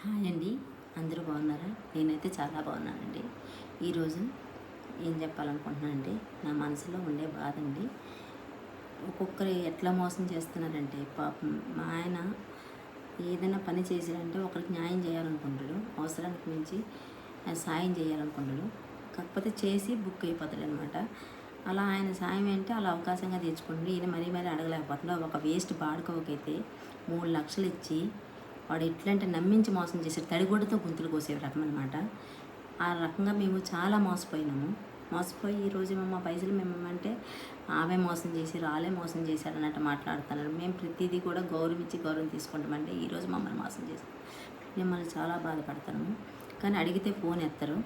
Hi అండి, అందరూ బాగున్నారా? నేనైతే చాలా బాగున్నానండి. ఈరోజు ఏం చెప్పాలనుకుంటున్నానంటే నా మనసులో ఉండే బాధ అండి. ఒక్కొక్కరు ఎట్లా మోసం చేస్తున్నారంటే పాపం మా ఆయన ఏదైనా పని చేసాడంటే ఒకరికి న్యాయం చేయాలనుకుంటాడు, అవసరానికి మించి సాయం చేయాలనుకుంటాడు. కాకపోతే చేసి బుక్ అయిపోతాడు అనమాట. అలా ఆయన సాయం అంటే అలా అవకాశంగా తెచ్చుకుంటాడు. ఈయన మరీ అడగలేకపోతున్నాడు. ఒక వేస్ట్ బాడుకోవకైతే 3 లక్షలు ఇచ్చి వాడు ఎట్లంటే నమ్మించి మోసం చేశాడు. తడిగుడ్డతో గుంతులు కోసే రకం అనమాట. ఆ రకంగా మేము చాలా మోసపోయినాము. మోసపోయి ఈరోజు మేము ఆ పైసలు మేమేమంటే ఆమె మోసం చేసి రాలే మోసం చేశారు అన్నట్టు మాట్లాడుతున్నారు. మేము ప్రతిదీ కూడా గౌరవం తీసుకుంటామంటే ఈరోజు మమ్మల్ని మోసం చేశారు. మిమ్మల్ని చాలా బాధపడతాము. కానీ అడిగితే ఫోన్ ఎత్తరు.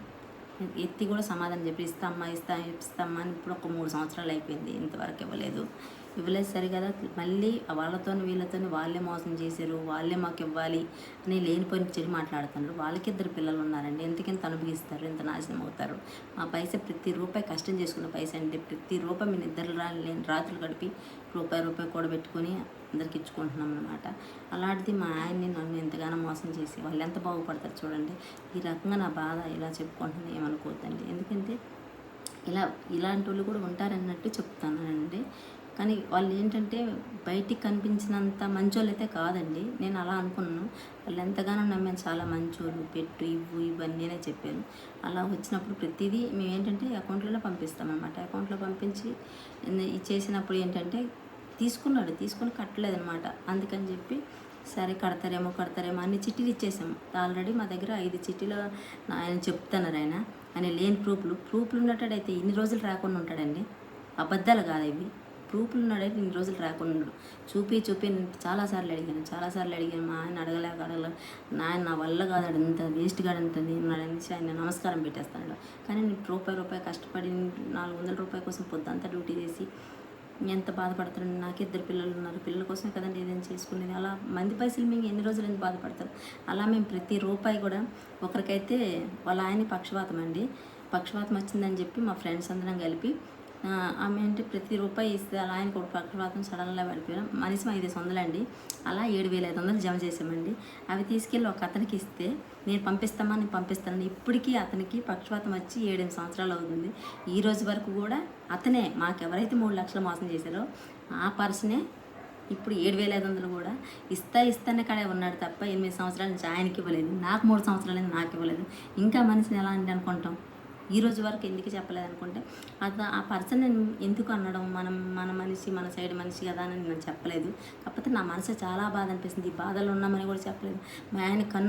ఎత్తి కూడా సమాధానం చెప్పి ఇస్తామ్మా అని ఇప్పుడు ఒక 3 సంవత్సరాలు అయిపోయింది, ఇంతవరకు ఇవ్వలేదు సరి కదా. మళ్ళీ వీళ్ళతో వాళ్ళే మోసం చేశారు, వాళ్ళే మాకు ఇవ్వాలి అని లేనిపోయిన చెడు మాట్లాడుతున్నారు. వాళ్ళకి 2 పిల్లలు ఉన్నారండి. ఎంతకింత అనుభవిస్తారు, ఎంత నాశనం అవుతారు. మా పైసా ప్రతి రూపాయి కష్టం చేసుకున్న పైసా అంటే ప్రతి రూపాయి మీ నిద్ర లేని రాత్రులు గడిపి రూపాయి కూడబెట్టుకొని అందరికి ఇచ్చుకుంటున్నాం అనమాట. అలాంటిది మా ఆయన్ని నన్ను ఎంతగానో మోసం చేసి వాళ్ళు ఎంత బాగుపడతారు చూడండి. ఈ రకంగా నా బాధ ఇలా చెప్పుకుంటున్నాను, ఏమనుకోవద్దండి. ఎందుకంటే ఇలాంటి వాళ్ళు కూడా ఉంటారన్నట్టు చెప్తానండి. కానీ వాళ్ళు ఏంటంటే బయటికి కనిపించినంత మంచోళ్ళు అయితే కాదండి. నేను అలా అనుకున్నాను. వాళ్ళు ఎంతగానో నమ్మాను, చాలా మంచోళ్ళు, పెట్టు ఇవన్నీ నేనే చెప్పాను. అలా వచ్చినప్పుడు ప్రతిదీ మేము ఏంటంటే అకౌంట్లోనే పంపిస్తామన్నమాట. అకౌంట్లో పంపించి చేసినప్పుడు ఏంటంటే తీసుకొని కట్టలేదనమాట. అందుకని చెప్పి సరే కడతారేమో అన్ని చిట్టీలు ఇచ్చేసాము. ఆల్రెడీ మా దగ్గర 5 చిట్టీలు ఆయన చెప్తున్నారు. ఆయన లేని ప్రూఫ్లు ఉన్నట్టయితే ఇన్ని రోజులు రాకుండా ఉంటాడండి. అబద్ధాలు కాదు ఇవి. ప్రూఫ్లు ఉన్నాడైతే ఇన్ని రోజులు రాకుండా ఉండడు. చూపి చాలాసార్లు అడిగాను. మా ఆయన అడగలేక నా వల్ల కాదు, అంత వేస్ట్ కాదు అంటుంది ఉన్నాడనేసి ఆయన నమస్కారం పెట్టేస్తాడు. కానీ నేను రూపాయి కష్టపడి 400 రూపాయల కోసం పొద్దంతా డ్యూటీ చేసి ఎంత బాధపడతాడు. నాకు 2 పిల్లలు ఉన్నారు. పిల్లల కోసమే కదండి ఏదైనా చేసుకునేది. అలా మంది పైసలు మేము ఎన్ని రోజులు ఎందుకు బాధపడతారు. అలా మేము ప్రతి రూపాయి కూడా ఒకరికైతే వాళ్ళ ఆయన పక్షవాతం వచ్చిందని చెప్పి మా ఫ్రెండ్స్ అందరం కలిపి ఆమె అంటే ప్రతి రూపాయి ఇస్తే అలా ఆయనకు ఒక పక్షవాతం సడన్గా పడిపోయాం. మనిషి 500 అండి. అలా 7,500 జమ చేసామండి. అవి తీసుకెళ్ళి ఒక అతనికి ఇస్తే నేను పంపిస్తానని ఇప్పటికీ అతనికి పక్షవాతం వచ్చి 7-8 సంవత్సరాలు అవుతుంది. ఈ రోజు వరకు కూడా అతనే మాకు ఎవరైతే 3 లక్షలు మోసం చేశారో ఆ పర్సనే ఇప్పుడు 7,500 కూడా ఇస్తానే కాడే ఉన్నాడు తప్ప 8 సంవత్సరాల నుంచి ఆయనకి ఇవ్వలేదు. నాకు 3 సంవత్సరాలు నాకు ఇవ్వలేదు. ఇంకా మనిషిని ఎలా అంటే అనుకుంటాం. ఈ రోజు వరకు ఎందుకు చెప్పలేదు అనుకుంటే ఆ పర్సన్ నేను ఎందుకు అనడం, మన మనిషి, మన సైడ్ మనిషి కదా అని నేను చెప్పలేదు. కాకపోతే నా మనసు చాలా బాధ అనిపిస్తుంది. ఈ బాధలు ఉన్నామని కూడా చెప్పలేదు. మా ఆయన కన్ను